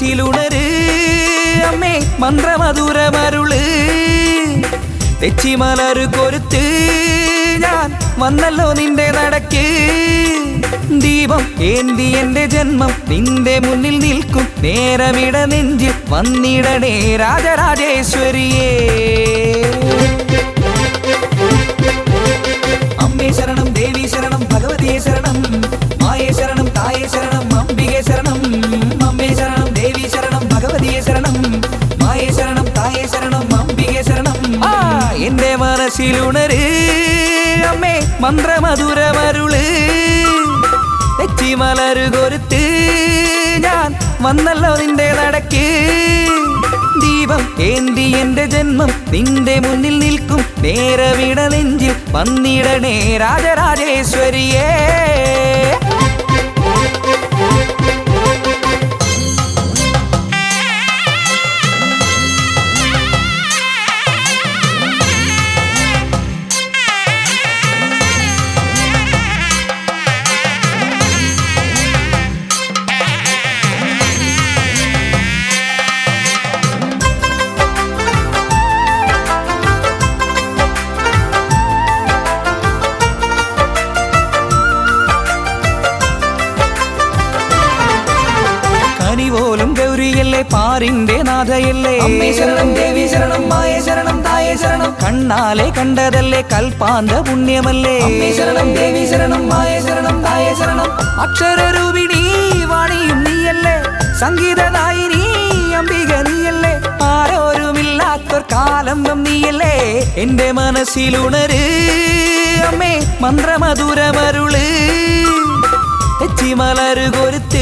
മനസ്സിലുണര് അമ്മേ മന്ത്രമധുരമരുള് തെച്ചിമലര് കൊരുത്ത് ഞാൻ വന്നല്ലോ നിന്റെ നടക്ക് ദീപം ഏന്തി എന്റെ ജന്മം നിന്റെ മുന്നിൽ നിൽക്കും നേരമിട നെഞ്ചിൽ വന്നിടണേ രാജരാജേശ്വരിയേ അമ്മേ ശരണം ദേവി ശരണം ഭഗവതിയെ ശരണം മായേ ശരണം തായേ ശരണം അംബികെ ശരണം അമ്മേ ശരണം ദേവി ശരണം ഭഗവതിയെ ശരണം മായേ ശരണം തായേ ശരണം അംബികെ ശരണം എന്റെ മനസ്സിലുണര് അമ്മേ മന്ത്രമധുരമരുള് തെച്ചിമലര് കൊരുത്ത് ഞാൻ വന്നല്ലോ നിന്റെ നടക്ക് ദീപം ഏന്തി എന്റെ ജന്മം നിന്റെ മുന്നിൽ നിൽക്കും നേരവിട നെഞ്ചിൽ വന്നിടണേ രാജരാജേശ്വരിയേ പോലും ഗൗരിയല്ലേ പാരിന്റെ നാഥയല്ലേ അമ്മേ ശരണം ദേവി ശരണം മായേ ശരണം തായേ ശരണം കണ്ണാലെ കണ്ടതല്ലേ കൽപ്പാന്ത പുണ്യമല്ലേ അമ്മേ ശരണം ദേവി ശരണം മായേ ശരണം തായേ ശരണം അക്ഷരരൂപിണി വാണിയും നീയല്ലേ സംഗീതദായിനി അംബിക നീയല്ലേ ആരോരുമില്ലാത്തൊരു കാലംബം നീയല്ലേ എന്റെ മനസ്സിലുണര് അമ്മേ മന്ത്രമധുരമരുള് തെച്ചിമലര് കൊരുത്ത്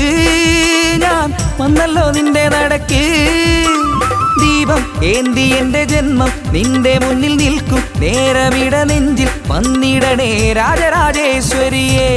ഞാൻ വന്നല്ലോ നിന്റെ നടക്ക് ദീപം ഏന്തി എന്റെ ജന്മം നിന്റെ മുന്നിൽ നിൽക്കും നേരമിട നെഞ്ചിൽ വന്നിടണേ രാജരാജേശ്വരിയേ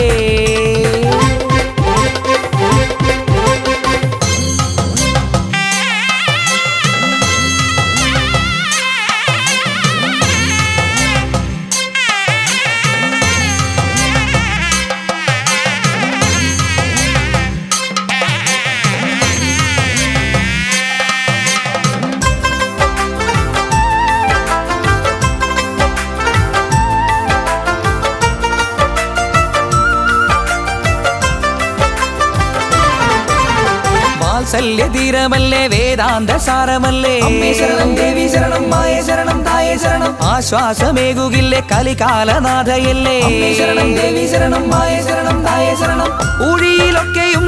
വാത്സല്യധീരമല്ലേ വേദാന്ത സാരമല്ലേ അമ്മേ ശരണം ദേവി ശരണം മായേ ശരണം തായേ ശരണം ആശ്വാസമേകുകില്ലേ കലികാലനാഥയല്ലേ അമ്മേ ശരണം ദേവി ശരണം മായേ ശരണം തായേ ശരണം ഊഴിയിലൊക്കെയും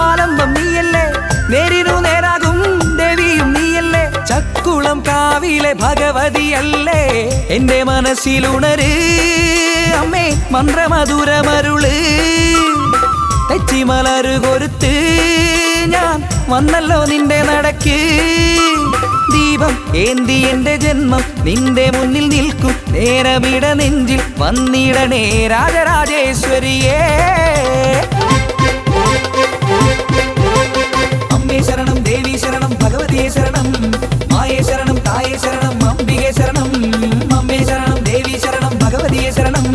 ആലംബം നീയല്ലേ നേരിനു നേരാകും ദേവിയും നീയല്ലേ ചക്കുളം കാവിലെ ഭഗവതിയല്ലേ എന്റെ മനസ്സിലുണര് അമ്മേ മന്ത്രമധുരമരുള് തെച്ചിമലര് കൊരുത്ത് ഞാൻ വന്നല്ലോ നിന്റെ നടക്ക് ദീപം ഏന്തി എന്റെ ജന്മം നിന്റെ മുന്നിൽ നിൽക്കും നേരമിട നെഞ്ചിൽ വന്നിടണേ രാജരാജേശ്വരിയേ അമ്മേ ശരണം ദേവി ശരണം ഭഗവതിയെ ശരണം മായേ ശരണം തായേ ശരണം അംബികെ ശരണം അമ്മേ ശരണം ദേവി ശരണം ഭഗവതിയെ ശരണം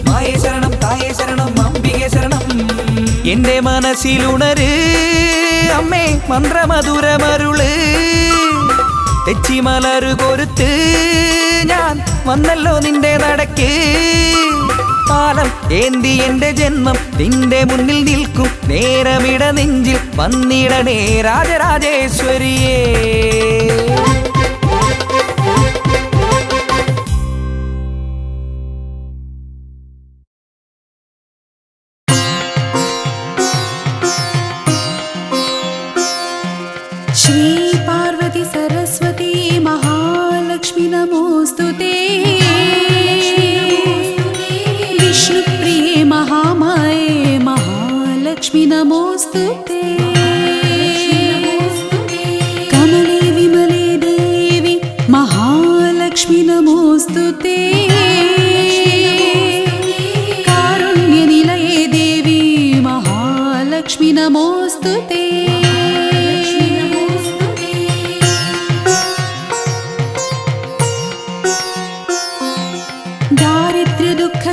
മായേ ശരണം തായേ ശരണം അംബികെ ശരണം എന്റെ മനസ്സിലുണര് അമ്മേ മന്ത്രമധുരമരുള് തെച്ചിമലര് കൊരുത്ത് ഞാൻ വന്നല്ലോ നിന്റെ നടക്ക് കാലം ഏന്തി എന്റെ ജന്മം നിന്റെ മുന്നിൽ നിൽക്കും നേരമിട നെഞ്ചിൽ വന്നിടണേ രാജരാജേശ്വരിയേ श्री पार्वती सरस्वती महालक्ष्मी नमोस्तुते विष्णुप्रिये महामाये महालक्ष्मी नमोस्तुते कमले विमले देवी महालक्ष्मी नमोस्तुते कारुण्यनिलये देवी महालक्ष्मी नमोस्तुते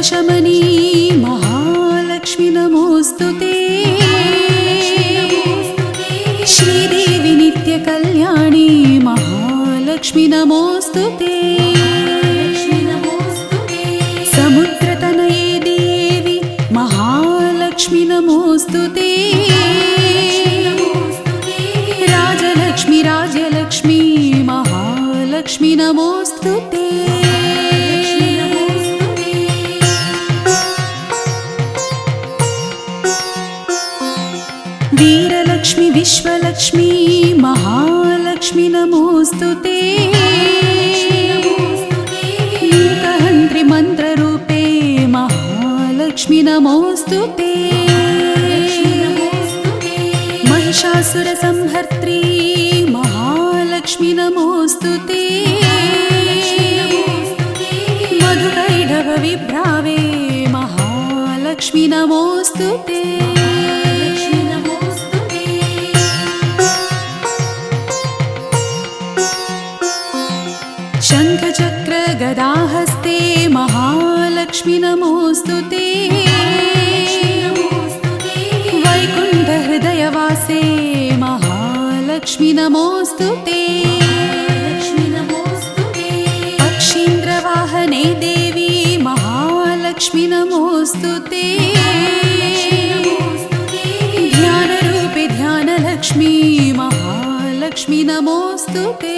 शमनी महालक्ष्मी नमोस्तुते श्रीदेवी महालक्ष्मी नमोऽस्तु ते समुद्रतनये देवी महालक्ष्मी नमोऽस्तु ते राजलक्ष्मी राज्यलक्ष्मी महालक्ष्मी नमोऽस्तु ते वीरलक्ष्मी विश्वलक्ष्मी महालक्ष्मी नमोऽस्तु ते मूकहन्त्रि मन्त्ररूपे महालक्ष्मी नमोऽस्तु ते महिषासुरसंहर्त्री महालक्ष्मी नमोऽस्तु ते मधुकैढभविभ्रावे महालक्ष्मी नमोऽस्तु ते शङ्खचक्र गदाहस्ते महालक्ष्मी नमोऽस्तु ते वैकुण्ठहृदयवासे महालक्ष्मी नमोऽस्तु ते अक्षीन्द्रवाहने देवी महालक्ष्मी नमोऽस्तु ते ध्यानरूपे ध्यानलक्ष्मी महालक्ष्मी नमोऽस्तु ते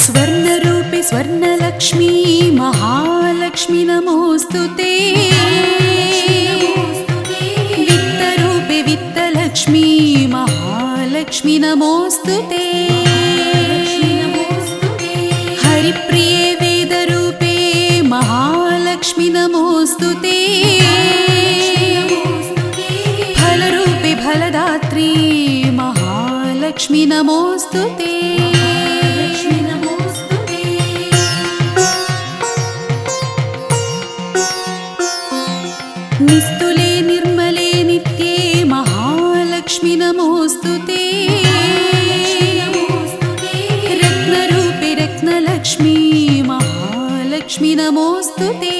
स्वर्णरूपे स्वर्णलक्ष्मी महालक्ष्मी नमोऽस्तु ते वित्तरूपे वित्तलक्ष्मी महालक्ष्मी नमोऽस्तु ते हरिप्रिये वेदरूपे महालक्ष्मी नमोऽस्तु ते फलरूपे फलदात्री महालक्ष्मी नमोऽस्तु ते निस्तुले निर्मले नित्ये महालक्ष्मी नमोऽस्तु ते रत्नरूपे रत्नलक्ष्मी महालक्ष्मी नमोऽस्तु ते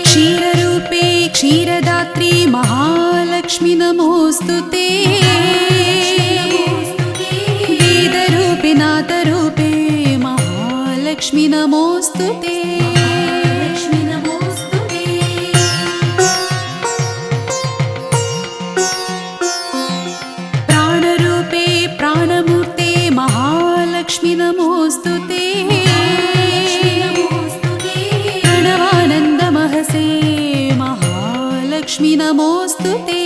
क्षीररूपे क्षीरदात्री महालक्ष्मी नमोऽस्तु ते वेदरूपे नादरूपे महालक्ष्मी नमोऽस्तु ते प्राणमूर्ते महालक्ष्मी नमोऽस्तु ते प्रणवानन्दमहसे महालक्ष्मी नमोऽस्तु ते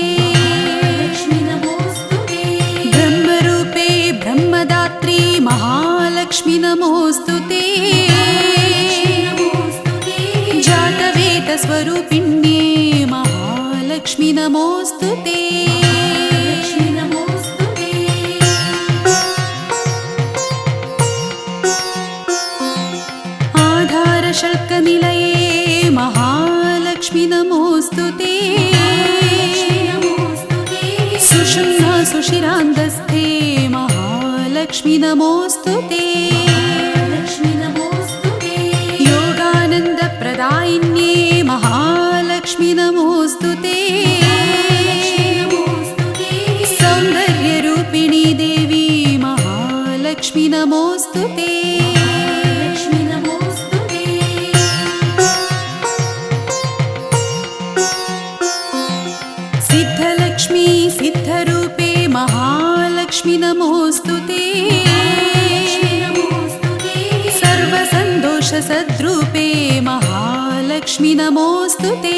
ब्रह्मरूपे ब्रह्मदात्री महालक्ष्मी नमोऽस्तु ते जातवेदस्वरूपिण्ये महालक्ष्मी नमोऽस्तु ते शल्कनिलये महालक्ष्मी नमोऽस्तु ते सुषुम्ना सुशिरान्धस्थे महालक्ष्मी नमोऽस्तु ते योगानन्दप्रदायिन्ये महालक्ष्मी नमोऽस्तु ते सौन्दर्यरूपिणी देवी महालक्ष्मी नमोऽस्तु ते सिद्धलक्ष्मी सिद्धरूपे महालक्ष्मी नमोऽस्तु ते सर्वसन्तोषसद्रूपे महालक्ष्मी नमोऽस्तु ते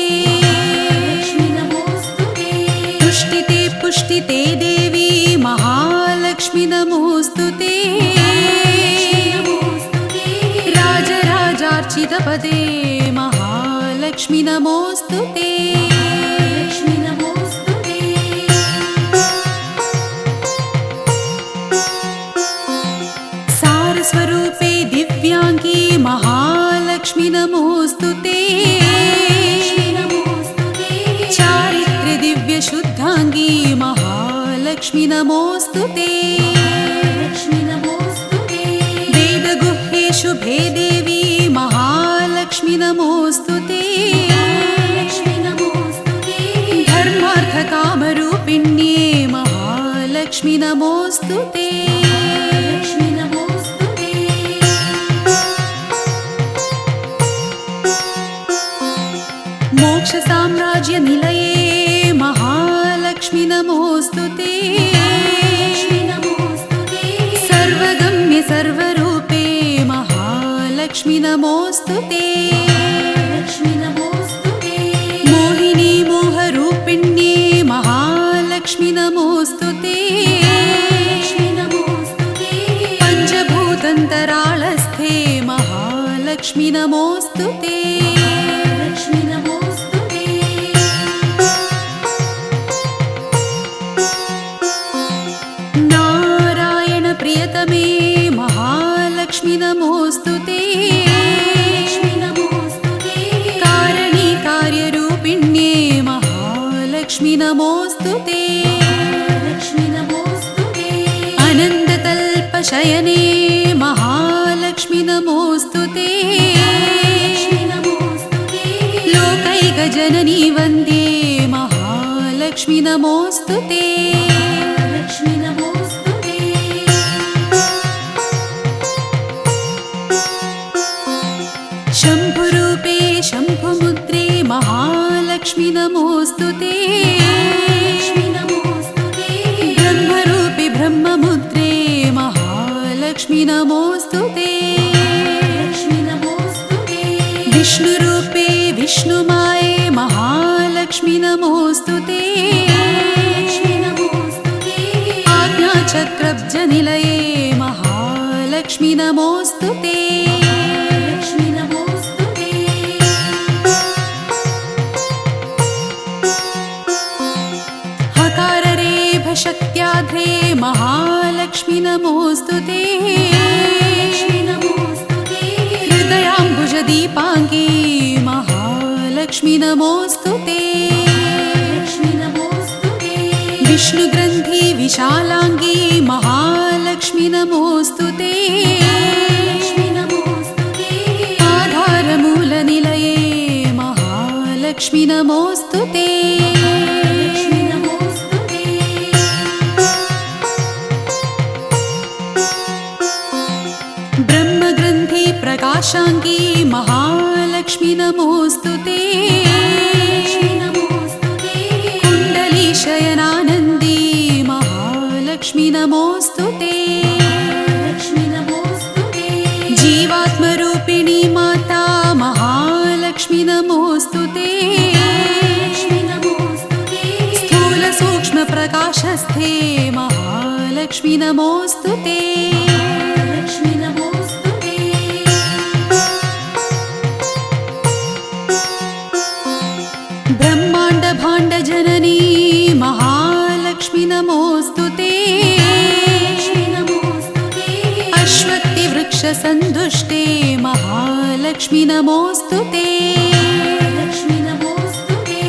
तुष्टिते पुष्टिते देवी महालक्ष्मी नमोऽस्तु ते राजराजार्चितपदे महालक्ष्मी नमोऽस्तु ते सारस्वरूपे दिव्यांगी महालक्ष्मी नमोऽस्तु ते चारित्र्य दिव्यशुद्धांगी महालक्ष्मी नमोऽस्तु ते वेदगुह्ये शुभे देवी महालक्ष्मी नमोऽस्तु ते नमोऽस्तु ते लक्ष्मी नमोऽस्तु ते मोक्ष साम्राज्य निलये महालक्ष्मी नमोऽस्तु ते लक्ष्मी नमोऽस्तु ते सर्वगम्य सर्वरूपे महालक्ष्मी नमोऽस्तु ते लक्ष्मी नमोऽस्तु ते मोहिनी मोहरूपिण्ये महालक्ष्मी नमोऽस्तु ते लक्ष्मी नमोऽस्तु ते पञ्चभूतन्तराळस्थे महालक्ष्मी नमोऽस्तु ते लक्ष्मी नमोऽस्तु ते नारायण प्रियतमे महालक्ष्मी नमोऽस्तु ते लक्ष्मी नमोऽस्तु ते कारणी कार्यरूपिण्ये महालक्ष्मी नमोऽस्तु ते लक्ष्मी नमोऽस्तु ते अनन्ततल्पशयने महालक्ष्मी नमोऽस्तु ते लक्ष्मी नमोऽस्तु ते लोकैकजननी वन्दे महालक्ष्मी नमोऽस्तु ते लक्ष्मी नमोऽस्तु ते शम्भुरूपे शम्भुमुद्रे महालक्ष्मी नमोऽस्तु ते लक्ष्मी नमोऽस्तु ते ब्रह्मरूपे ब्रह्ममुद्रे महालक्ष्मी नमोऽस्तु ते लक्ष्मी नमोऽस्तु ते विष्णुरूपे विष्णुमाये महालक्ष्मी नमोऽस्तु ते लक्ष्मी नमोऽस्तु ते आज्ञाचक्रब्जनिलये महालक्ष्मी नमोऽस्तु ते लक्ष्मी नमोऽस्तु ते हकाररेभशक्त्याध्रे महालक्ष्मी नमोऽस्तु ते लक्ष्मी नमोऽस्तु ते हृदयाम्बुजदीपाङ्गी महालक्ष्मी नमोऽस्तु ते लक्ष्मी नमोऽस्तु ते विष्णुग्रन्थि विशालाङ्गी महालक्ष्मी नमोऽस्तु ते लक्ष्मी नमोऽस्तु ते आधारमूलनिलये महालक्ष्मी नमोऽस्तु ते लक्ष्मी नमोऽस्तु ते ब्रह्मग्रन्थि प्रकाशाङ्गी महालक्ष्मी नमोऽस्तु ते लक्ष्मी नमोऽस्तु ते कुण्डली शयनानन्दी महालक्ष्मी नमोऽस्तु ते लक्ष्मी नमोऽस्तु ते जीवात्मरूपिणी माता महालक्ष्मी नमोऽस्तु ते लक्ष्मी नमोऽस्तु ते स्थूलसूक्ष्मप्रकाशस्थे महालक्ष्मी नमोऽस्तु ते लक्ष्मी नमोऽस्तु ते ब्रह्माण्डभाण्डजननी महालक्ष्मी नमोऽस्तु ते लक्ष्मी नमोऽस्तु ते अश्वत्थिवृक्षसन्दुष्टे महालक्ष्मी नमोऽस्तु ते लक्ष्मी नमोऽस्तु ते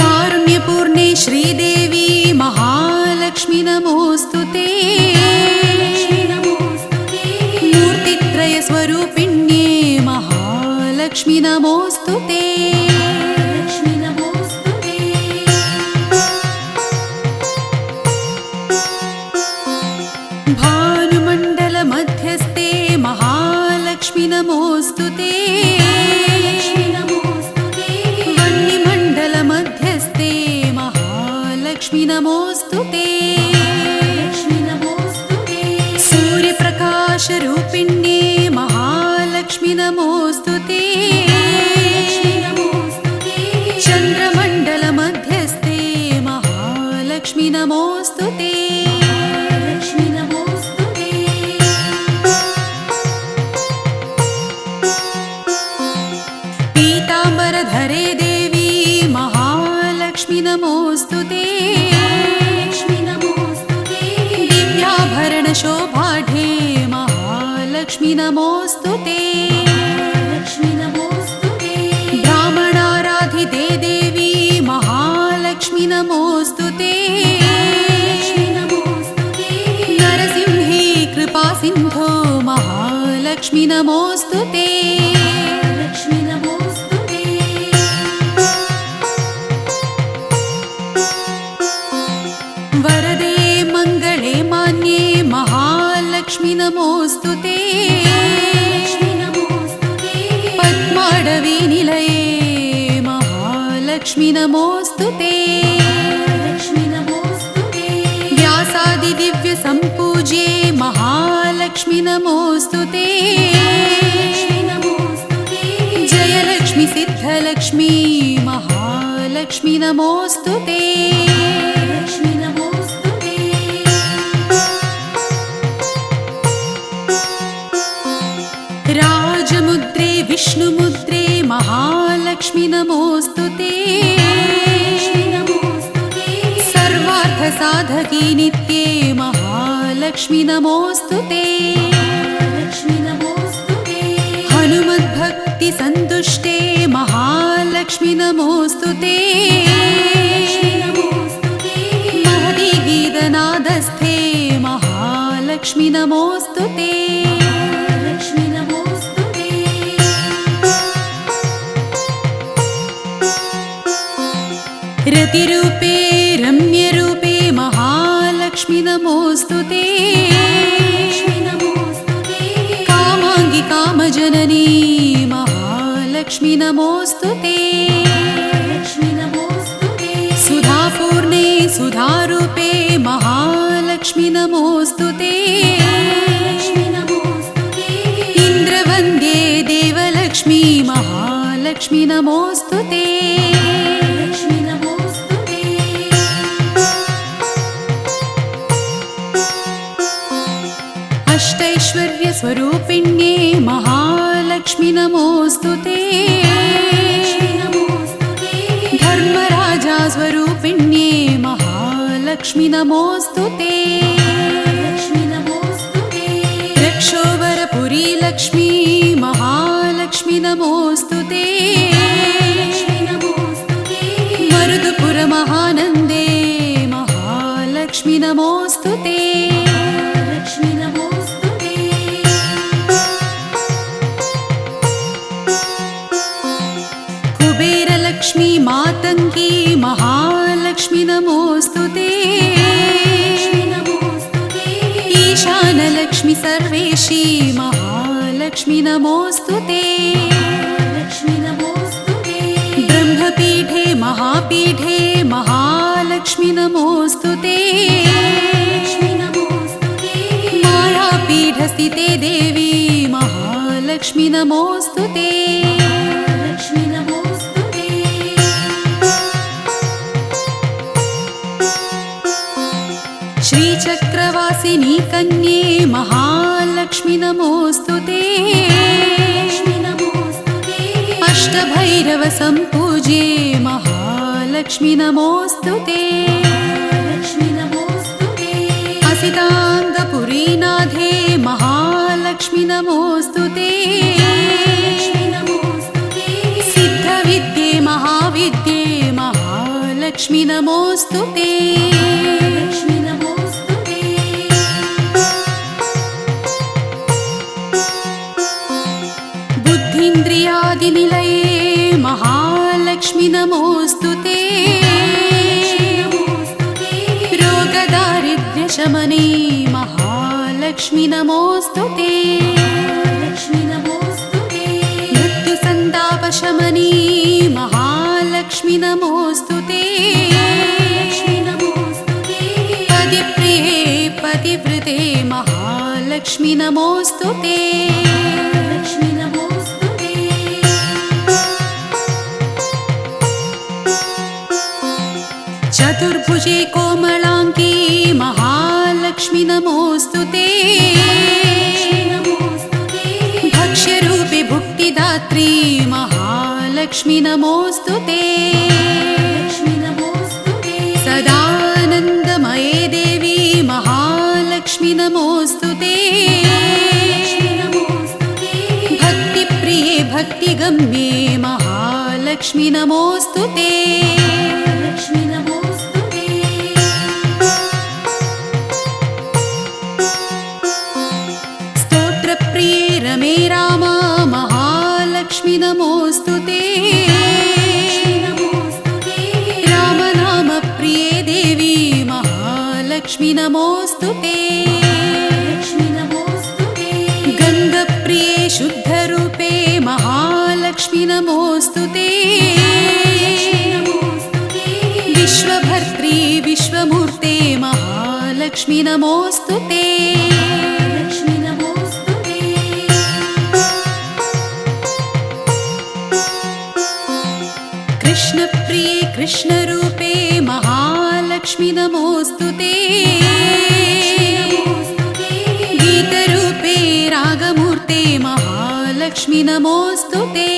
कारुण्यपूर्णे श्रीदेवी महालक्ष्मी नमोऽस्तु ते लक्ष्मी नमोऽस्तु ते मूर्तित्रयस्वरूपिण्ये महालक्ष्मी नमोऽस्तु ते लक्ष्मी नमोऽस्तु ते भानुमण्डलमध्यस्थे महालक्ष्मी नमोऽस्तु ते लक्ष्मी नमोऽस्तु ते वह्निमण्डलमध्यस्थे महालक्ष्मी नमोऽस्तु ते लक्ष्मी नमोऽस्तु ते सूर्यप्रकाशरूपिण्ये महालक्ष्मी नमोऽस्तु ते लक्ष्मी नमोऽस्तु ते चन्द्रमण्डलमध्यस्थे महालक्ष्मी नमोऽस्तु ते लक्ष्मी नमोऽस्तु ते पीताम्बरधरे देवी महालक्ष्मी नमोऽस्तु ते लक्ष्मी नमोऽस्तु ते दिव्याभरणशोभाढ्ये महालक्ष्मी नमोऽस्तु ते लक्ष्मी नमोऽस्तु ते ब्राह्मणाराधिते देवी महालक्ष्मी नमोऽस्तु ते लक्ष्मी नमोऽस्तु ते नरसिंही कृपासिन्धो महालक्ष्मी नमोऽस्तु ते लक्ष्मी नमोऽस्तु ते वरदे मङ्गले महालक्ष्मी नमोऽस्तु ते पद्माडवी निलये महालक्ष्मी नमोऽस्तु ते व्यासादि दिव्य संपूज्ये महालक्ष्मी नमोऽस्तु ते जयलक्ष्मी सिद्धलक्ष्मी महालक्ष्मी नमोऽस्तु ते राजमुद्रे विष्णुमुद्रे महालक्ष्मी नमोऽस्तु ते सर्वार्थसाधकी नित्ये महालक्ष्मी नमोऽस्तु ते हनुमद्भक्ति सन्तुष्टे महालक्ष्मी नमोऽस्तु ते महती गीतनादस्थे महालक्ष्मी नमोऽस्तु ते रतिरूपे रम्यरूपे महालक्ष्मी नमोऽस्तु ते कामाङ्गी कामजननी महालक्ष्मी नमोऽस्तु ते सुधापूर्णे सुधारूपे महालक्ष्मी नमोऽस्तु ते इन्द्रवन्द्ये देवलक्ष्मी महालक्ष्मी नमोऽस्तु ते अष्टैश्वर्यस्वरूपिण्ये महालक्ष्मी नमोऽस्तु ते धर्मराजास्वरूपिण्ये महालक्ष्मी नमोऽस्तु ते रक्षोवरपुरी लक्ष्मी महालक्ष्मी नमोऽस्तु ते मरुदपुरमहानन्दे महालक्ष्मी नमोऽस्तु ते कुबेरलक्ष्मी मातङ्गी महालक्ष्मी नमोऽस्तु ते ईशानलक्ष्मी सर्वेशी महालक्ष्मी नमोऽस्तु ते ब्रह्मपीठे महापीठे महालक्ष्मी नमोऽस्तु ते मायापीठस्थिते देवी महालक्ष्मी नमोऽस्तु ते श्रीचक्रवासिनी कन्ये महालक्ष्मी नमोऽस्तु ते अष्टभैरव सम्पूज्ये महालक्ष्मी नमोऽस्तु ते असिताङ्गपुरीनाथे महालक्ष्मी नमोऽस्तु ते सिद्धविद्ये महाविद्ये महालक्ष्मी नमोऽस्तु ते बुद्धीन्द्रियादिनिलये महालक्ष्मी नमोऽस्तु ते रोगदारिद्र्यशमने महालक्ष्मी नमोऽस्तु ते मृत्युसन्तापशमने महालक्ष्मी नमोऽस्तु ते पतिप्रिये पतिव्रते महालक्ष्मी नमोऽस्तु ते चतुर्भुजे कोमलाङ्गी महालक्ष्मी नमोऽस्तु ते भक्ष्यरूपे भुक्तिदात्री महालक्ष्मी नमोऽस्तु ते सदानन्दमये देवी महालक्ष्मी नमोऽस्तु ते भक्तिप्रिये भक्तिगम्ये महालक्ष्मी नमोऽस्तु ते स्तोत्रप्रिये रमे रामा महालक्ष्मी नमोऽस्तु ते रामनामप्रिये देवी महालक्ष्मी नमोऽस्तु ते शुद्धरूपे महालक्ष्मी नमोऽस्तु ते। विश्वभर्त्री विश्वमूर्ते महालक्ष्मी नमोऽस्तु ते। कृष्णप्रिये कृष्णरूपे महालक्ष्मी नमोऽस्तु ते। गीतरूपे रागमूर्ते महालक्ष्मी नमोऽस्तु ते।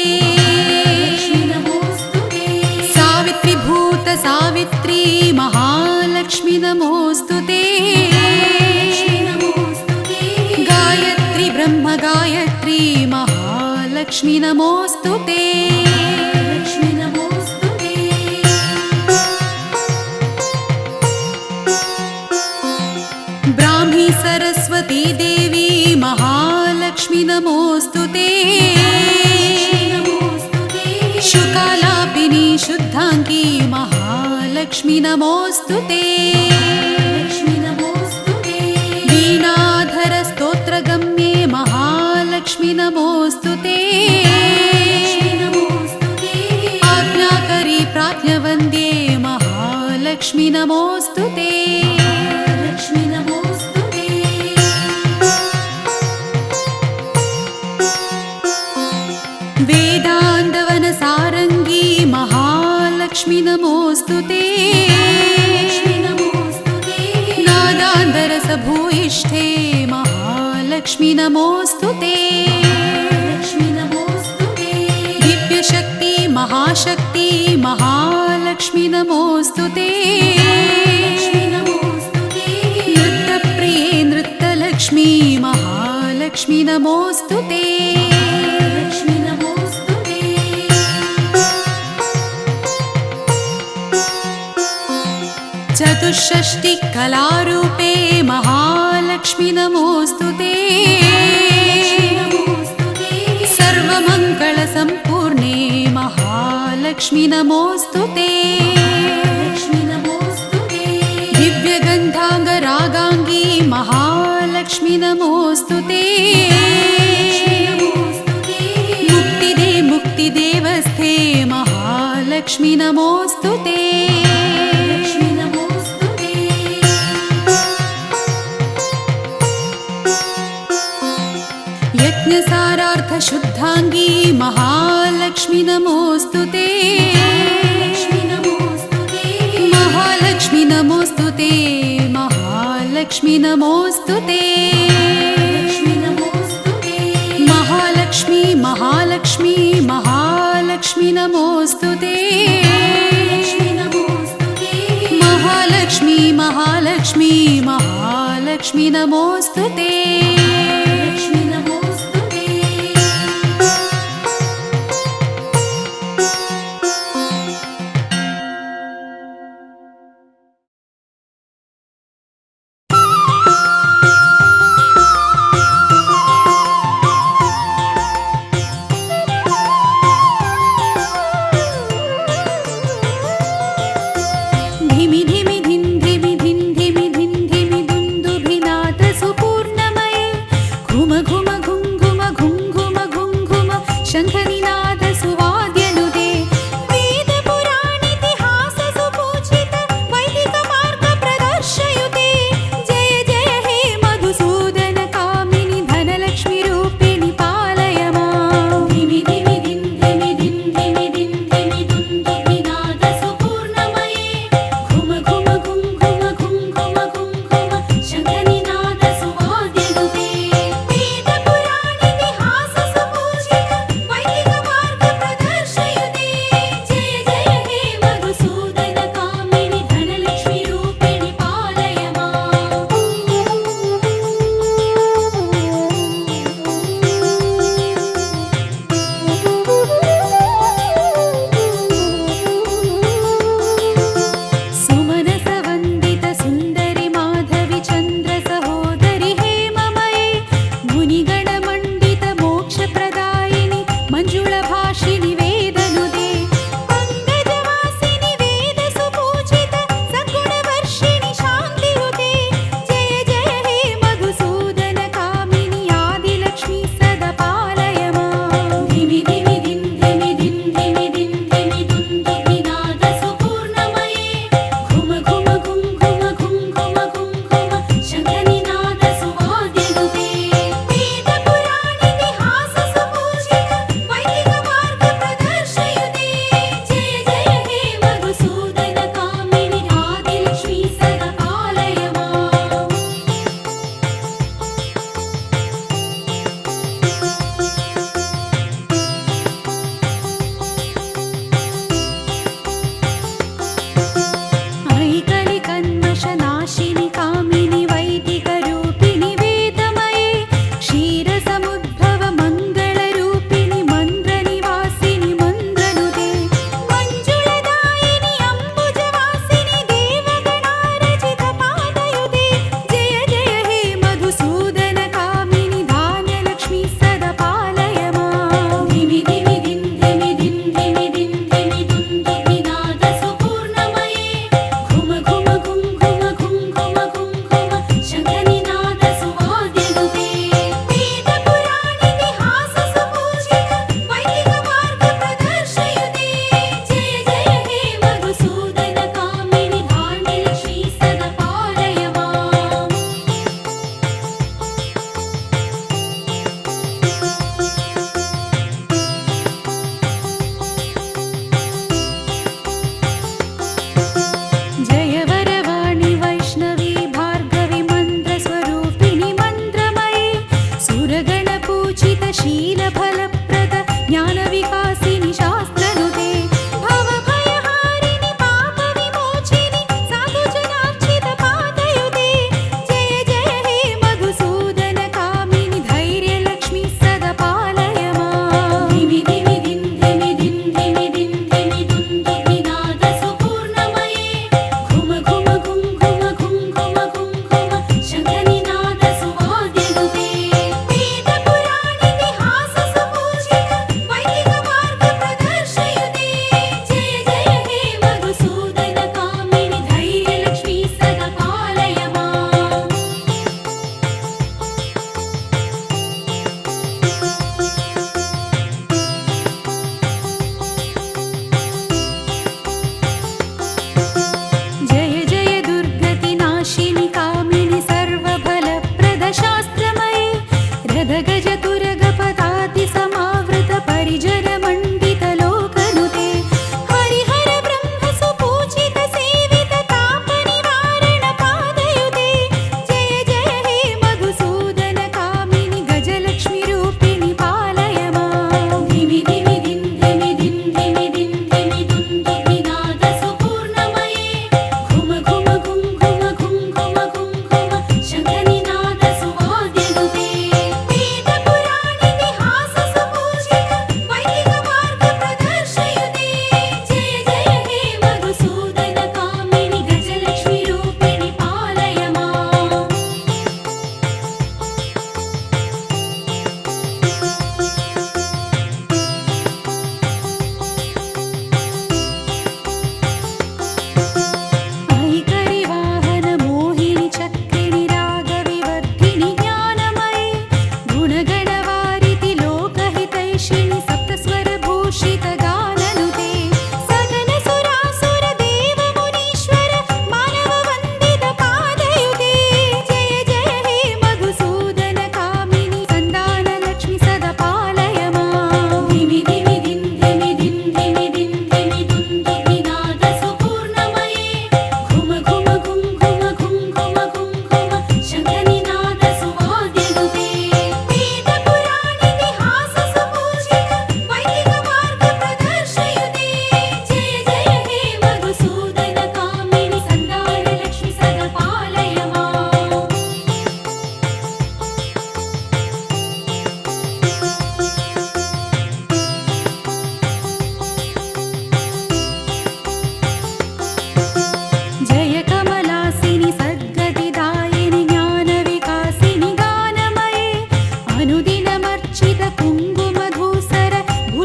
सावित्रीभूत सावित्री महालक्ष्मी नमोऽस्तु ते। गायत्री ब्रह्म गायत्री महालक्ष्मी नमोऽस्तु ते। ब्राह्मी सरस्वती देवी महालक्ष्मी नमोऽस्तु ते। शुकालापिनी शुद्धांगी महालक्ष्मी नमोऽस्तु ते। वीणाधर स्तोत्रगम्ये महालक्ष्मी नमोऽस्तु ते। आज्ञाकरी प्राज्ञवन्द्ये महालक्ष्मी नमोऽस्तु ते। वेदान्तवन सारंगी महालक्ष्मी नमोऽस्तु ते। नादान्तरस भूयिष्ठे महालक्ष्मी नमोऽस्तु ते। दिव्यशक्ति महाशक्ति महालक्ष्मी नमोऽस्तु ते। नृत्यप्रिये नृत्यलक्ष्मी महालक्ष्मी नमोऽस्तु ते। चतुष्षष्टि कलारूपे महालक्ष्मी नमोऽस्तु ते। सर्वमङ्गलसम्पूर्णे महालक्ष्मी नमोऽस्तु ते। दिव्यगन्धाङ्गरागाङ्गी महालक्ष्मी नमोऽस्तु ते। मुक्तिदे मुक्तिदेवस्थे महालक्ष्मी नमोऽस्तु ते। यज्ञसारार्थ शुद्धांगी महालक्ष्मी नमोऽस्तु ते। महालक्ष्मी नमोऽस्तु ते। महालक्ष्मी नमोऽस्तु ते। महालक्ष्मी महालक्ष्मी महालक्ष्मी नमोऽस्तु ते। महालक्ष्मी महालक्ष्मी महालक्ष्मी नमोऽस्तु ते। पालय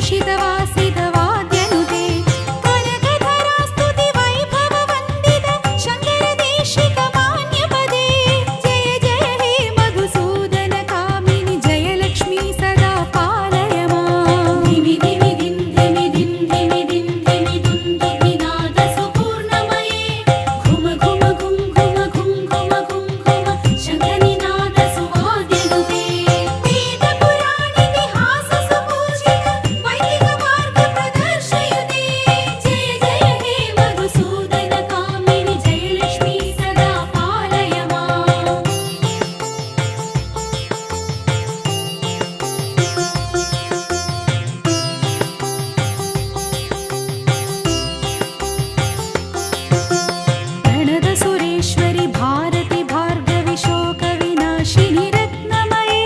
भूषितवासितवाद्यनुते कनकधरास्तुति वैभववन्दित शङ्करदेशिकमान्यपदे जय जय हे मधुसूदन कामिनि जय लक्ष्मी सदा पालय माम् धिमि धिमि धिं धिमि धिं धिमि धिं धिमि दुं दुर्विनाद सुपूर्णमये घुम घुम घुं घुम घुं घुम घुं घुम शङ्खनिनाद सुवाद्यनुते वेदपुराणितिहास सुपूजित वैदिक मार्ग प्रदर्शयुते जय जय हे मधुसूदन कामिनि जय लक्ष्मी सदा पालय माम् प्रणद सुरेश्वरि भारति भार्गवि शोकविनाशिनि रत्नमये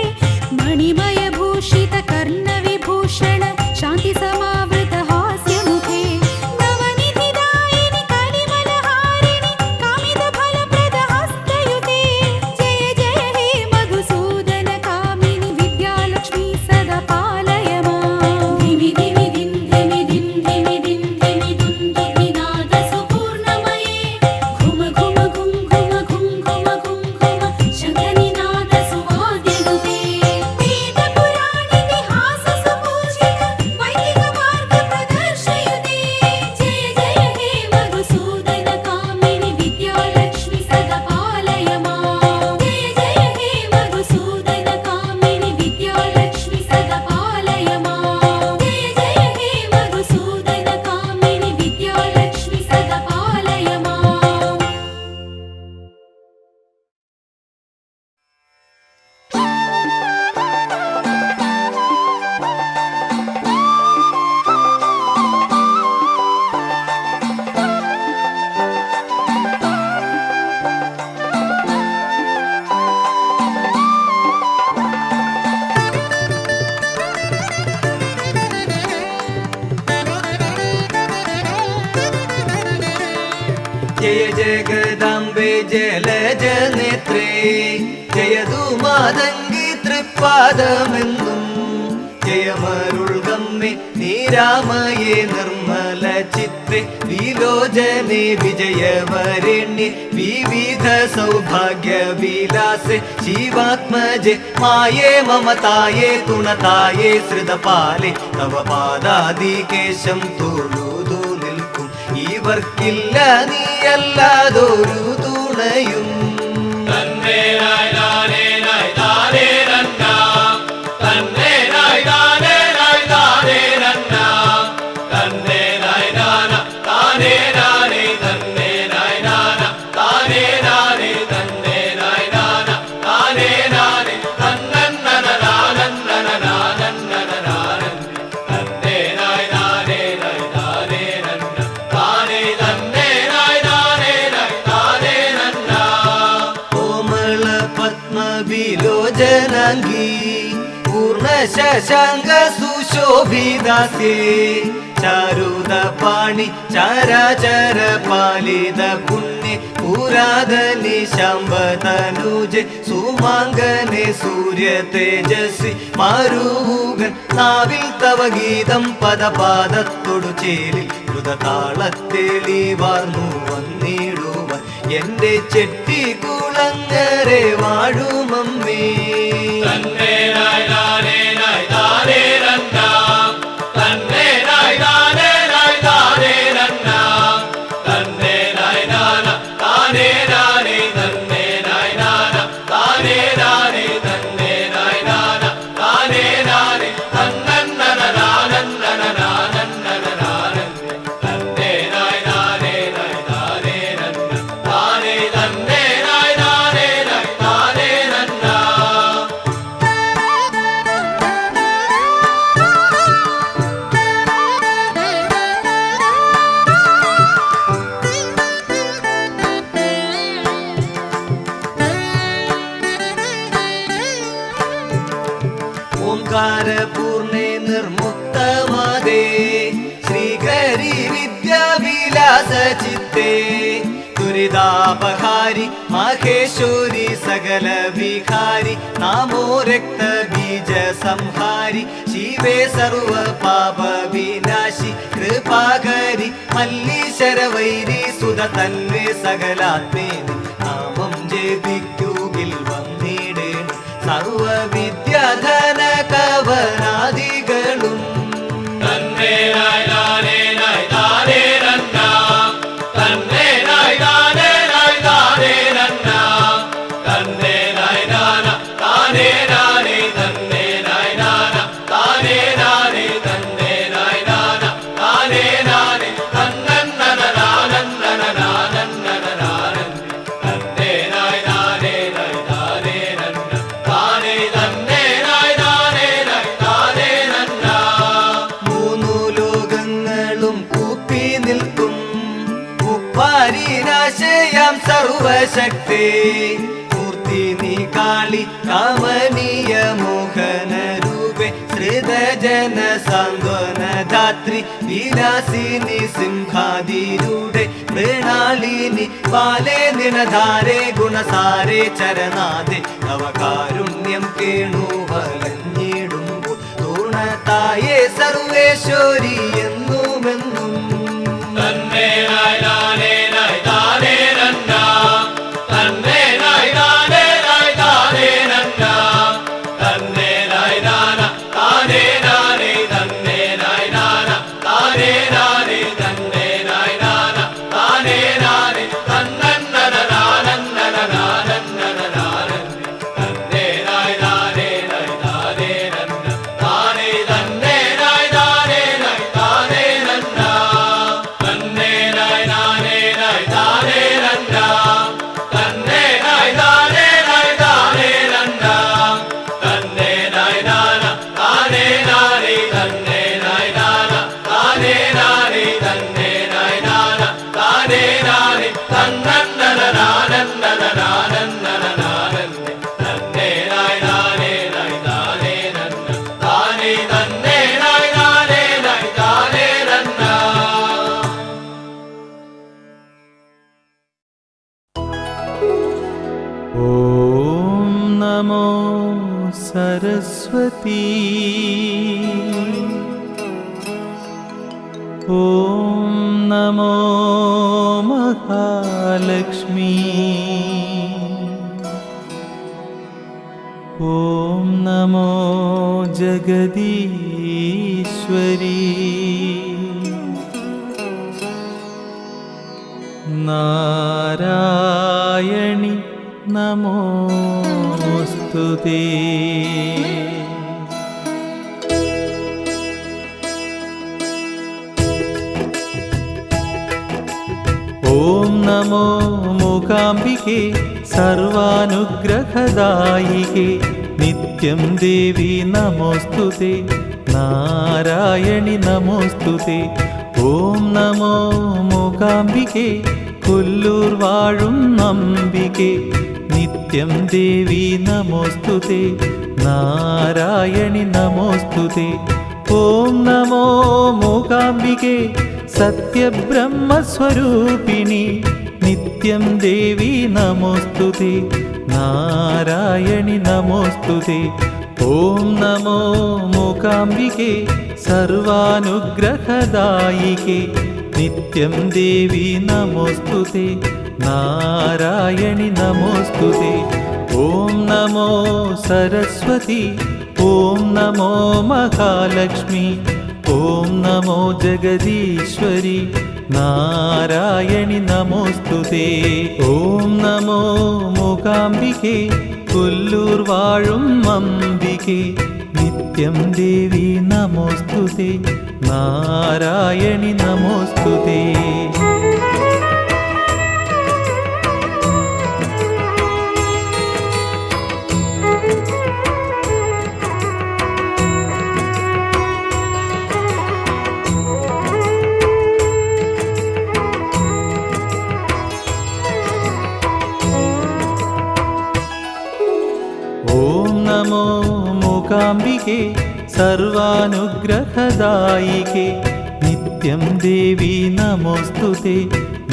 मणिमय भूषित कर्णविभूषण शान्ति समावृत हास्यमुखे नवनिधिदायिनि कलिमलहारिणि कामित फलप्रद हस्तयुते जय जय हे मधुसूदन कामिनि विद्यालक्ष्मी सदा पालय माम् धिमि धिमि धिं धिमि धिं धिमि धिं धिमि दुं दुर्विनाद सुपूर्णमये घुम घुम घुं घुम घुं घुम घुं घुम शङ्खनिनाद सुवाद्यनुते वेदपुराणितिहास सुपूजित वैदिक मार्ग प्रदर्शयुते जय जय हे मधुसूदन कामिनि विद्यालक्ष्मी सदा पालय माम् जय जय हे मधुसूदन कामिनि विद्यालक्ष्मी सदा पालय माम् जय जय हे मधुसूदन कामिनि विद्यालक्ष्मी सदा पालय माम् जय जगदाम्बे जलजनेत्रे जयदु मादङ्गी तृपादमेन्नुं जयमरुळ्गम्मे निरामये निर्मल चित्रे विलोचने विजयवरेण्ये विविध सौभाग्य विलासे शिवात्मजे माये ममताये तुणताये श्रितपाले तव पादादिकेशं തൊഴുതു നിൽക്കും ഇവർക്കില്ല നീയല്ലാതൊരു തുണയും വിലോചനാംഗി പൂർണ്ണ ശശാങ്ക സുശോഭിതാസേ ചാരുത പാണി ചരാചര പാലിത പുണ്യ പുരാതനി ശംഭതനുജെ സുമാംഗനെ സൂര്യ തേജസ്വി മാരൂഹൻ നാവിൽ തവ ഗീതം പദപാദത്തൊടു ചേലിൽ ദ്രുതതാളത്തേളി വാർന്നു വന്നിടുവാൻ എന്റെ ചെട്ടിക്കുളങ്ങരെ വാഴുമമ്മേ ഓംകാരപൂർണേ നിർമുക്തമാദേ ശ്രീകരി വിദ്യാവിലാസ ചിത്തേ ദുരിത दुरितापहारि माहेश्वरी सकल विहारि नामो रक्त बीज संहारि शिवे सर्व पाप विनाशि कृपाकरि मल्लीश्वर वैरी सुध तन्वे सकलात्मेनि नामं जपिक्कुകിൽ വന്നിടേണം സർവ വിദ്യാധന കവനാദികളും തന്നേ നായ് താനേ നായ് താനേ നന്നാ തന്നേ നായ് താനേ നായ് താനേ നന്നാ തന്നേ നായ് നാന താനേ നാനേ തന്നേ നായ് നാന താനേ നാനേ തന്നേ നായ് നാന താനേ നാനേ തന്നന്നന നാനന്നന നാനന്നന നാനന്ദി തന്നേ നായ് താനേ നായ് താനേ നന്ന താനേ തന്നേ നായ് താനേ നായ് താനേ നന്നാ മൂന്നു ലോകങ്ങളും കൂപ്പി നിൽക്കും ഉപ്പാരിനാശയാം സർവശക്തി മൂർത്തി നീ കാളി കമനീയ മോഹന രൂപേ ശ്രിതജന സാന്ത്വനദാത്രി വിലാസിനി സിംഹാതിരൂഢെ മൃണാളിനി ബാലേ നിണധാരേ ഗുണസാരേ ചരനാഥേ തവ കാരുണ്യം കേണു വലഞ്ഞിടുമ്പോൾ തൂണതായേ സർവേശ്വരി എന്നുമെന്നും തന്നേ നായ് താനേ നായ് താനേ നന്നാ തന്നേ നായ് താനേ നായ് താനേ നന്നാ തന്നേ നായ് നാന താനേ നാനേ തന്നേ നായ് നാന താനേ നാനേ തന്നേ നായ് നാന താനേ നാനേ തന്നന്നന നാനന്നന നാനന്നന നാനന്ദി തന്നേ നായ് താനേ നായ് താനേ നന്ന താനേ തന്നേ നായ് താനേ നായ് താനേ നന്നാ തന്നേ നായ് നാനേ നായ് താനേ നന്നാ തന്നേ നായ് താനേ നായ് താനേ നന്നാ തന്നേ നായ് നാന താനേ നാനേ തന്നേ നായ് നാന താനേ നാനേ തന്നേ നായ് നാന താനേ നാനേ തന്നന്നന നാനന്നന നാനന്നന നാനന്ദി തന്നേ നായ് നാനേ നായ് താനേ നന്ന താനേ തന്നേ നായ് നാനേ നായ് താനേ നന്നാ ॐ नमो सरस्वती ॐ नमो महालक्ष्मी ॐ नमो जगदीश्वरी नारायणि नमोस्तुते ॐ नमो मूकाम्बिके सर्वानुग्रहदायिके नित्यं देवी नमोस्तुते नारायणि नमोस्तुते ॐ नमो मूकाम्बिके കൊല്ലൂർ വാഴും അംബികേ നിത്യം ദേവി നമോസ്തുതേ നാരായണി നമോസ്തുതേ ഓം നമോ മൂകാംബികേ സത്യബ്രഹ്മസ്വരൂപിണി നിത്യം ദേവി നമോസ്തുതേ നാരായണി നമോസ്തുതേ ഓം നമോ മൂകാംബികേ സർവാനുഗ്രഹദായികേ നിത്യം ദേവി നമോസ്തുതേ നാരായണി നമോസ്തുതേ ഓം നമോ സരസ്വതി ഓം നമോ മഹാലക്ഷ്മി ഓം നമോ ജഗദീശ്വരി നാരായണി നമോസ്തുതേ ഓം നമോ മൂകാംബികേ കൊല്ലൂർ വാഴും അംബികേ നിത്യം ദേവി നമോസ്തുതേ നാരായണി നമോസ്തുതേ ഓം നമോ മൂകാംബികേ സർവാനുഗ്രഹദായികേ നിത്യം ദേവി നമോസ്തുതേ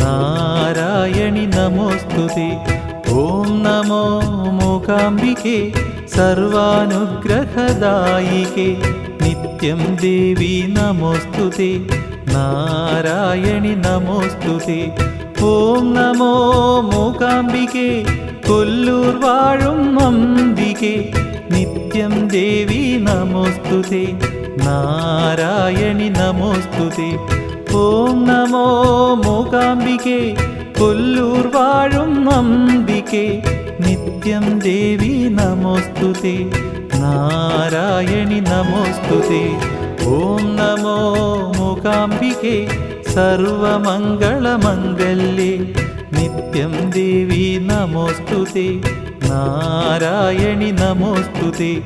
നാരായണി നമോസ്തുതേ. ഓം നമോ മൂകാംബികേ സർവാനുഗ്രഹദായികേ നിത്യം ദേവി നമോസ്തുതേ. നാരായണി നമോസ്തുതേ. ഓം നമോ മൂകാംബികേ കൊല്ലൂർ വാഴും അംബികേ നിത്യം ദേവി നമോസ്തുതേ. നാരായണി നമോസ്തുതേ. ഓം നമോ മൂകാംബികേ കൊല്ലൂർ വാഴും അംബികേ നിത്യം ദേവി നമോസ്തുതേ. നാരായണി നമോസ്തുതേ. ഓം നമോ മൂകാംബികേ സർവമംഗളമംഗല്യേ നിത്യം ദേവി നമോസ്തുതേ. നാരായണി നമോസ്തുതേ.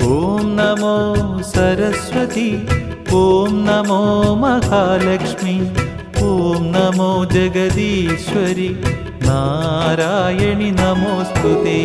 ഓം നമോ സരസ്വതി. ഓം നമോ മഹാലക്ഷ്മി. ഓം നമോ ജഗദീശ്വരി. നാരായണി നമോസ്തുതേ.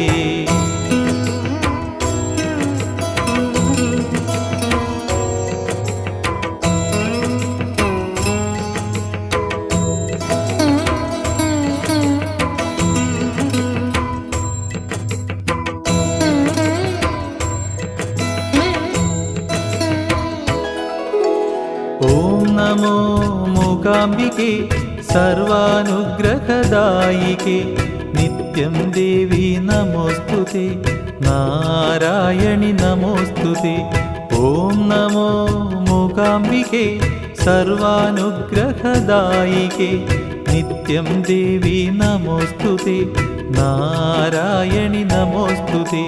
ഓം നമോ മൂകാംബികേ സർവാനുഗ്രഹദായികേ നിത്യം ദേവി നമോസ്തുതേ. നാരായണി നമോസ്തുതേ. ഓം നമോ മൂകാംബികേ സർവാനുഗ്രഹദായികേ നിത്യം ദേവി നമോസ്തുതേ. നാരായണി നമോസ്തുതേ.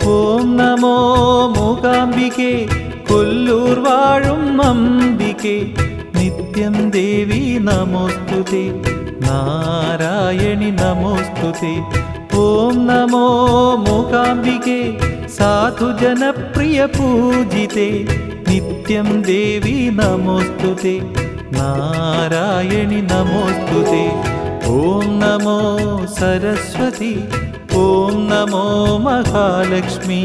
ഓം നമോ മൂകാംബികേ കൊല്ലൂർ വാഴും അംബികേ നിത്യം ദേവി നമോസ്തുതേ. നാരായണി നമോസ്തുതേ. ഓം നമോ മൂകാംബികേ സാധുജനപ്രിയ പൂജിതേ നിത്യം ദേവി നമോസ്തുതേ. നാരായണി നമോസ്തുതേ. ഓം നമോ സരസ്വതി. ഓം നമോ മഹാലക്ഷ്മി.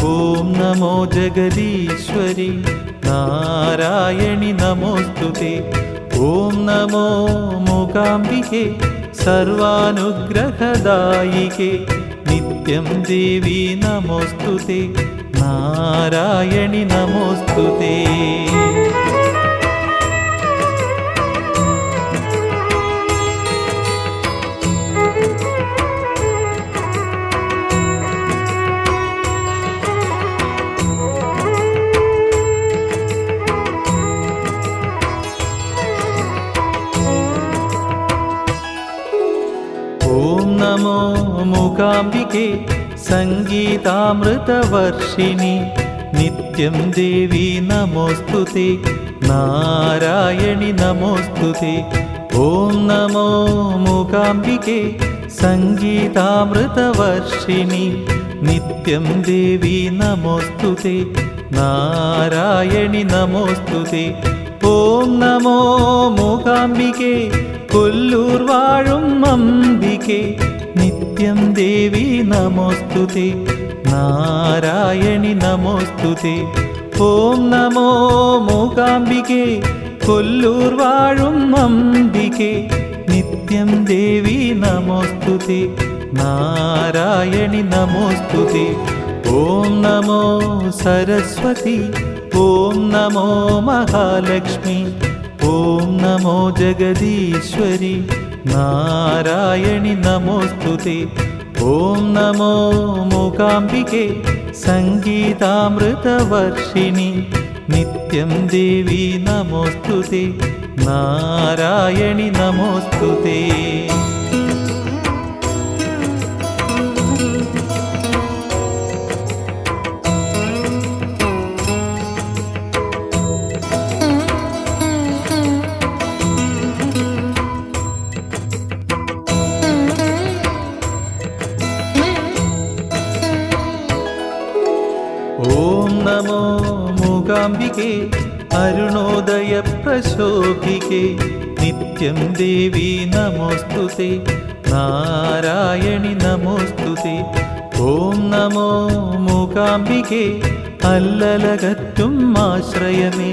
ഓം നമോ ജഗദീശ്വരി. നാരായണി നമോസ്തുതേ. ഓം നമോ മൂകാംബികേ സർവാനുഗ്രഹദായികേ നിത്യം ദേവി നമോസ്തുതേ. നാരായണി നമോസ്തുതേ. ഓം നമോ മൂകാംബികേ സംഗീതാമൃതവർഷിണി നിത്യം ദേവി നമോസ്തുതേ. നാരായണി നമോസ്തുതേ. ഓം നമോ മൂകാംബികേ സംഗീതാമൃതവർഷിണി നിത്യം ദേവി നമോസ്തുതേ. നാരായണി നമോസ്തുതേ. ഓം നമോ മൂകാംബികേ കൊല്ലൂർ വാഴും അംബികേ നിത്യം ദേവി നമോസ്തുതേ. നാരായണി നമോസ്തുതേ. ഓം നമോ മൂകാംബികേ കൊല്ലൂർ വാഴും അംബികേ നിത്യം ദേവി നമോസ്തുതേ. നാരായണി നമോസ്തുതേ. ഓം നമോ സരസ്വതി. ഓം നമോ മഹാലക്ഷ്മി. ഓം നമോ ജഗദീശ്വരി. നാരായണി നമോസ്തുതേ. ഓം നമോ മൂകാംബികേ സംഗീതാമൃതവർഷിണി നിത്യം ദേവി നമോസ്തുതേ. നാരായണി നമോസ്തുതേ. ഓം നമോ മൂകാംബികേ അരുണോദയ പ്രശോഭികേ നിത്യം ദേവി നമോസ്തുതേ. നാരായണി നമോസ്തുതേ. ഓം നമോ മൂകാംബികേ അല്ലലകറ്റും ആശ്രയമേ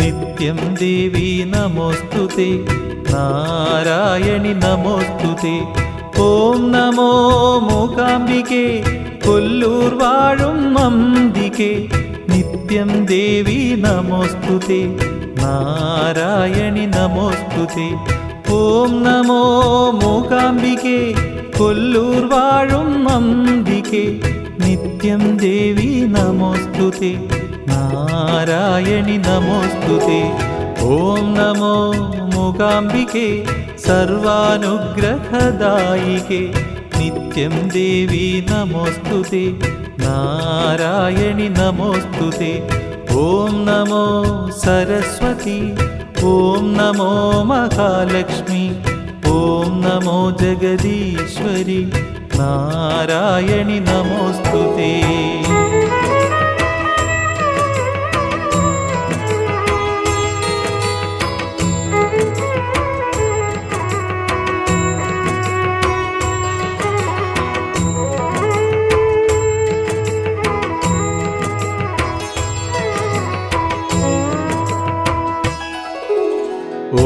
നിത്യം ദേവി നമോസ്തുതേ നാരായണി നമോസ്തുതേ. ഓം നമോ മൂകാംബികേ കൊല്ലൂർ വാഴും അംബികേ നിത്യം ദേവി നമോസ്തുതേ നാരായണി നമോസ്തുതേ. ഓം നമോ മൂകാംബികേ കൊല്ലൂർ വാഴും അംബികേ നിത്യം ദേവി നമോസ്തുതേ നാരായണി നമോസ്തുതേ. ഓം നമോ മൂകാംബികേ സർവാനുഗ്രഹദായികേ നിത്യം ദേവി നമോസ്തുതേ നാരായണി നമോസ്തുതേ. ഓം നമോ സരസ്വതി ഓം നമോ മഹാലക്ഷ്മി ഓം നമോ ജഗദീശ്വരി നാരായണി നമോസ്തുതേ.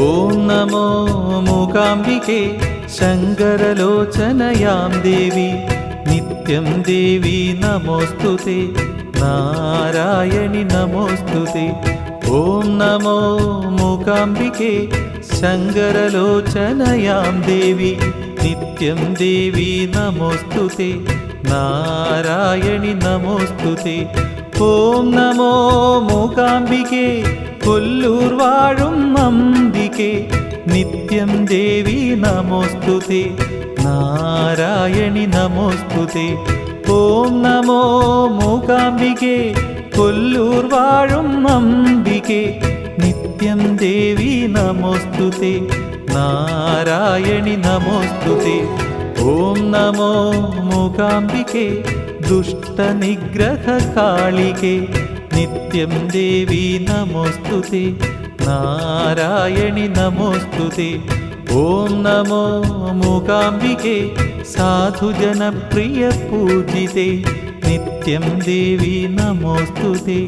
ഓം നമോ മൂകാംബികേ ശങ്കരലോചനയാം ദേവി നിത്യം ദേവി നമോസ്തുതേ നാരായണി നമോസ്തുതേ. ഓം നമോ മൂകാംബികേ ശങ്കരലോചനയാം ദേവി നിത്യം ദേവി നമോസ്തുതേ നാരായണി നമോസ്തുതേ. ഓം നമോ മൂകാംബികേ കൊല്ലൂർ വാഴും അംബികേ നിത്യം ദേവി നമോസ്തുതേ നാരായണി നമോസ്തുതേ. ഓം നമോ മൂകാംബികേ കൊല്ലൂർ വാഴും അംബികേ നിത്യം ദേവി നമോസ്തുതേ നാരായണി നമോസ്തുതേ. ഓം നമോ മൂകാംബികേ ദുഷ്ടനിഗ്രഹകാളികേ നിത്യം ദേവി നമോസ്തുതേ നാരായണി നമോസ്തുതേ. ഓം നമോ മൂകാംബികേ സാധുജനപ്രിയ പൂജിതേ നിത്യം ദേവി നമോസ്തുതേ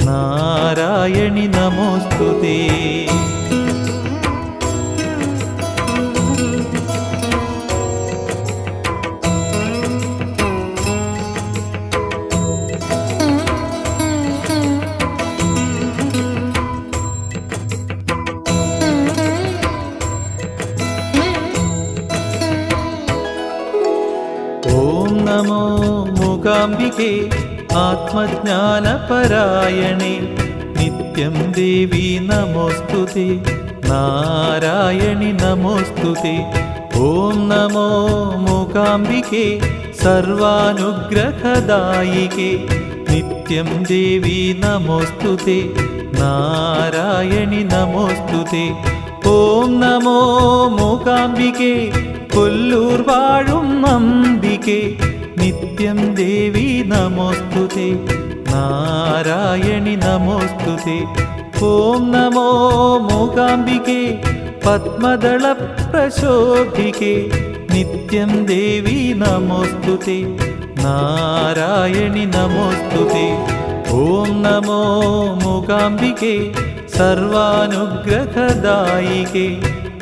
നാരായണി നമോസ്തുതേ. ഓം നമോ മൂകാംബികേ ആത്മജ്ഞാനപരായണേ നിത്യം ദേവി നമോസ്തുതേ നാരായണി നമോസ്തുതേ. ഓം നമോ മൂകാംബികേ സർവാനുഗ്രഹദായികേ നിത്യം ദേവി നമോസ്തുതേ നാരായണി നമോസ്തുതേ. ഓം നമോ മൂകാംബികേ കൊല്ലൂർ വാഴും അംബികേ നിത്യം ദേവി നമോസ്തുതേ നാരായണി നമോസ്തുതേ. ഓം നമോ മൂകാംബികേ പദ്മദളപ്രശോഭികേ നിത്യം ദേവി നമോസ്തുതേ നാരായണി നമോസ്തുതേ. ഓം നമോ മൂകാംബികേ സർവാനുഗ്രഹദായികേ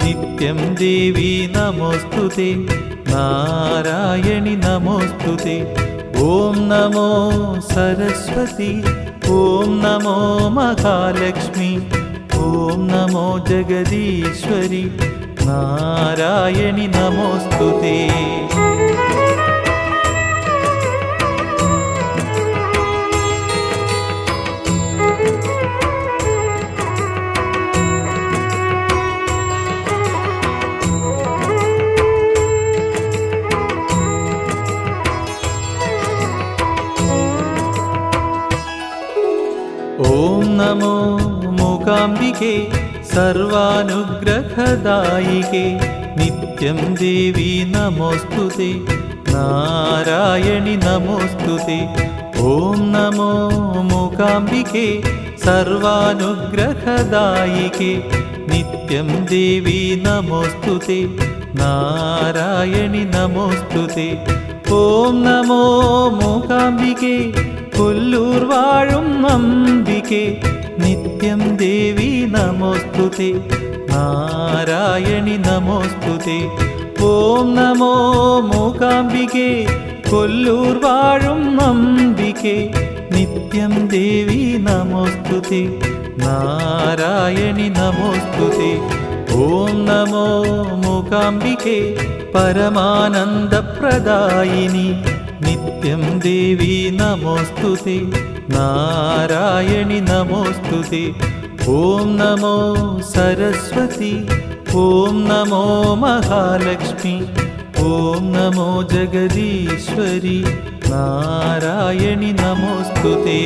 നിത്യം ദേവി നമോസ്തുതേ നാരായണി നമോസ്തുതേ. ഓം നമോ സരസ്വതി ഓം നമോ മഹാലക്ഷ്മി ഓം നമോ ജഗദീശ്വരി നാരായണി നമോസ്തുതേ. ഓം നമോ മൂകാംബികേ സർവാനുഗ്രഹദായികേ നിത്യം ദേവി നമോസ്തുതേ നാരായണി നമോസ്തുതേ. ഓം നമോ മൂകാംബികേ സർവാനുഗ്രഹദായികേ നിത്യം ദേവി നമോസ്തുതേ നാരായണി നമോസ്തുതേ. ഓം നമോ മൂകാംബികേ കൊല്ലൂർ വാഴും അംബികേ നിത്യം ദേവി നമോസ്തുതേ നാരായണി നമോസ്തുതേ ഓം നമോ മൂകാംബികേ കൊല്ലൂർ വാഴും അംബികേ നിത്യം ദേവി നമോസ്തുതേ നാരായണി നമോസ്തുതേ ഓം നമോ മൂകാംബികേ പരമാനന്ദപ്രദായിനി നിത്യം ദേവി നമോസ്തുതേ നാരായണി നമോസ്തുതേ ഓം നമോ സരസ്വതി ഓം നമോ മഹാലക്ഷ്മി ഓം നമോ ജഗദീശ്വരി നാരായണി നമോസ്തുതേ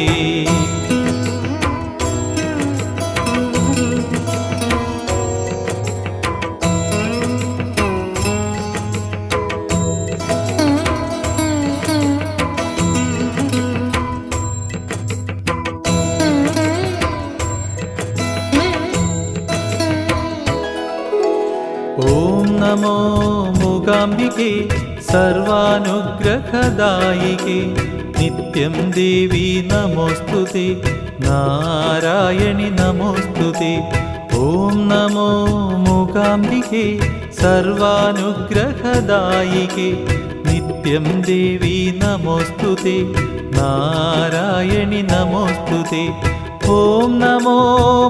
ഓം നമോ മൂകാംബികേ സർവാനുഗ്രഹദായികേ നിത്യം ദേവി നമോസ്തുതേ നാരായണി നമോസ്തുതേ ഓം നമോ മൂകാംബികേ സർവാനുഗ്രഹദായികേ നിത്യം ദേവി നമോസ്തുതേ നാരായണി നമോസ്തുതേ ഓം നമോ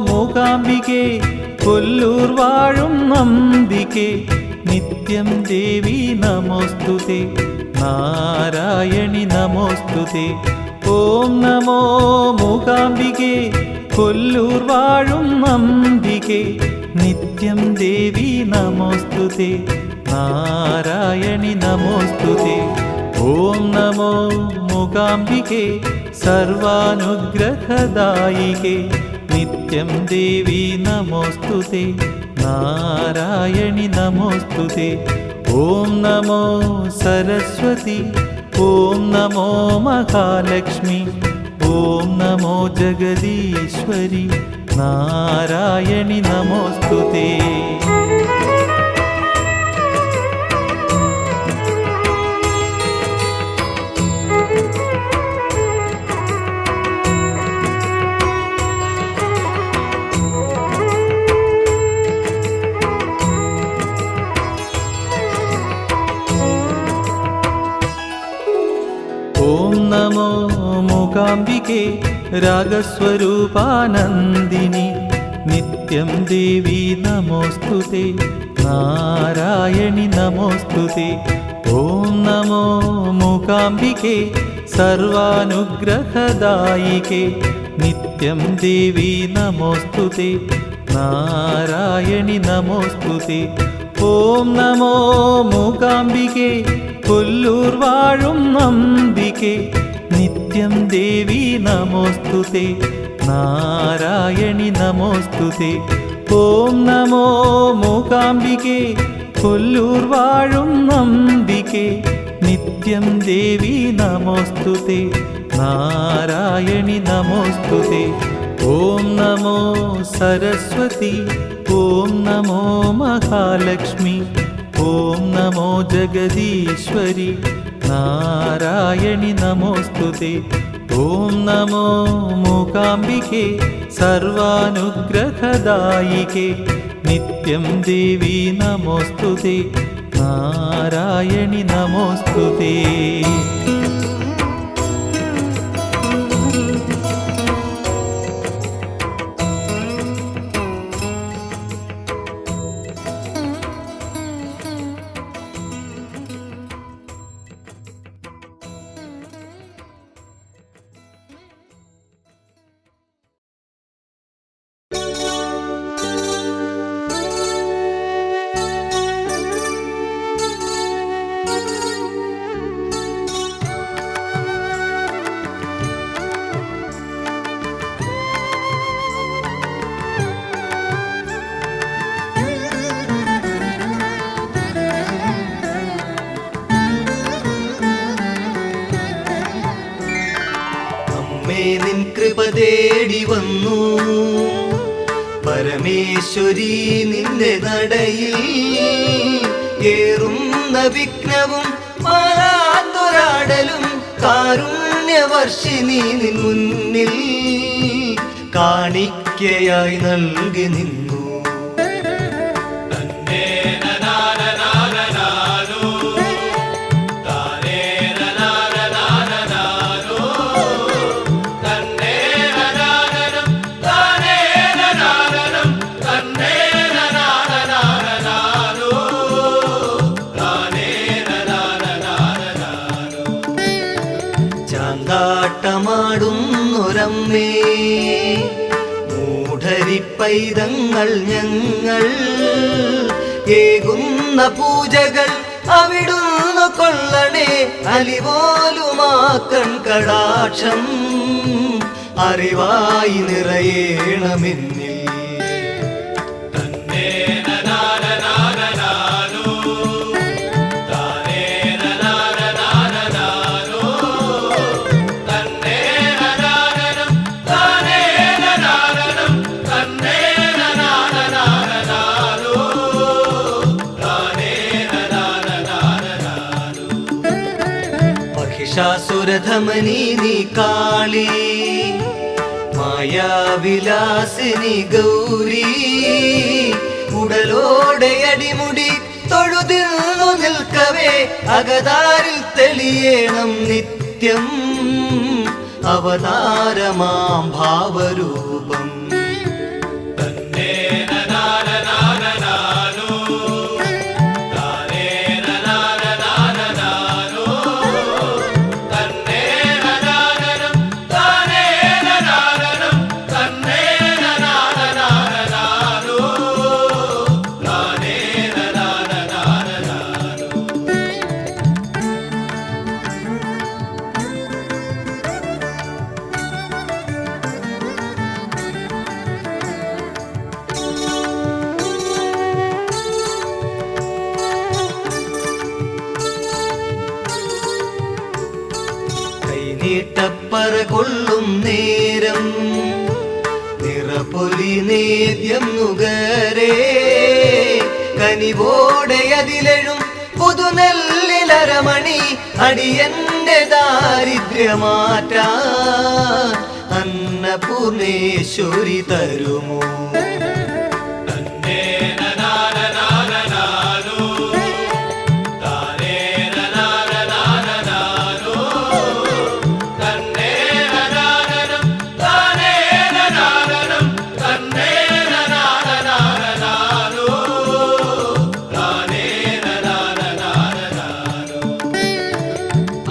മൂകാംബികേ കൊല്ലൂർ വാഴും അംബികേ നിത്യം ദേവി നമോസ്തുതേ നാരായണി നമോസ്തുതേ ഓം നമോ മൂകാംബികേ കൊല്ലൂർ വാഴും അംബികേ നിത്യം ദേവി നമോസ്തുതേ നാരായണി നമോസ്തുതേ ഓം നമോ മൂകാംബികേ സർവാനുഗ്രഹദായികേ നിത്യം ദേവി നമോസ്തുതേ നാരായണി നമോസ്തുതേ ഓം നമോ സരസ്വതി ഓം നമോ മഹാലക്ഷ്മി ഓം നമോ ജഗദീശ്വരി നാരായണി നമോസ്തുതേ ഓം നമോ മൂകാംബികേ രാഗസ്വരൂപാനന്ദിനി നിത്യം ദേവി നമോസ്തുതേ നാരായണി നമോസ്തുതേ ഓം നമോ മൂകാംബികേ സർവാനുഗ്രഹദായികേ നിത്യം ദേവി നമോസ്തുതേ നാരായണി നമോസ്തുതേ ഓം നമോ മൂകാംബികേ കൊല്ലൂർ വാഴും അംബികേ നിത്യം ദേവി നമോസ്തുതേ നാരായണി നമോസ്തുതേ ഓം നമോ മൂകാംബികേ കൊല്ലൂർ വാഴും അംബികേ നിത്യം ദേവി നമോസ്തുതേ നാരായണി നമോസ്തുതേ ഓം നമോ സരസ്വതി ഓം നമോ മഹാലക്ഷ്മി ഓം നമോ ജഗദീശ്വരി നാരായണി നമോസ്തുതേ ഓം നമോ മൂകാംബികേ സർവാനുഗ്രഹദായികേ നിത്യം ദേവി നമോസ്തുതേ നാരായണി നമോസ്തുതേ നിൻ കൃപ തേടി വന്നു പരമേശ്വരി നിന്റെ നടയിൽ ഏറുന്ന വിഘ്നവും മാറാത്തൊരാടലും കാരുണ്യവർഷിനി നിൻ മുന്നിൽ കാണിക്കയായി നൽകി നിന്നു. ചാങ്കാട്ടമാടുന്നൊരമ്മേ, മൂഢരിപ്പൈതങ്ങൾ ഞങ്ങൾ ഏകുന്ന പൂജകൾ അവിടുന്ന് കൊള്ളണേ. അലിപോലുമാക്കൺ കടാക്ഷം അറിവായി നിറയേണമെന്നിൽ. മഹിഷാസുരധമനി നീ കാളി, മായാവിലാസിനി ഗൗരി, ഉടലോടെ അടിമുടി തൊഴുതിന്നു നിൽക്കവേ അകതാരിൽ തെളിയേണം നിത്യം അവതാരമാം ഭാവരൂപം. നീട്ടപ്പറ കൊള്ളും നേരം നിറപൊലി നേദ്യം നുകരേ, കനിവോടെ അതിലെഴും പുതുനെല്ലിലരമണി അടിയന്റെ ദാരിദ്ര്യമാറ്റാൻ അന്നപൂർണേശ്വരി തരുമോ.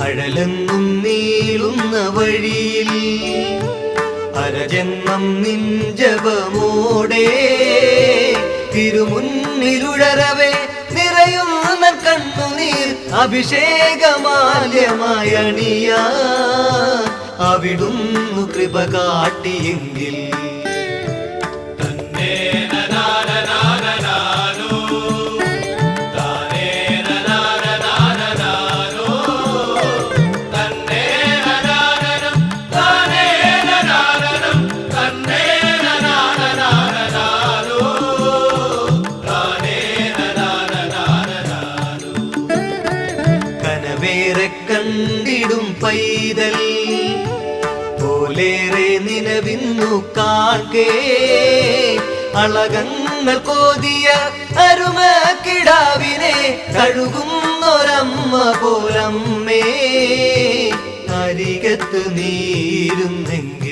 അഴലെങ്ങും നീളുന്ന വഴിയിൽ അരജന്മം നിൻ ജപമോടെ തിരുമുന്നിലുഴറവേ നിറയുന്ന കണ്ണുനീർ അഭിഷേകമാല്യമായി അണിയാ അവിടുന്നു കൃപ കാട്ടിയെങ്കിൽ. കണ്ടിടും പൈതൽ പോലേറെ നിലവിന്നു കാൺകേ, അളകങ്ങൾ കോതിയ അരുമക്കിടാവിനെ കഴുകുന്നൊരമ്മ പോലമ്മേ അരികത്ത് നീരുന്നെങ്കിൽ.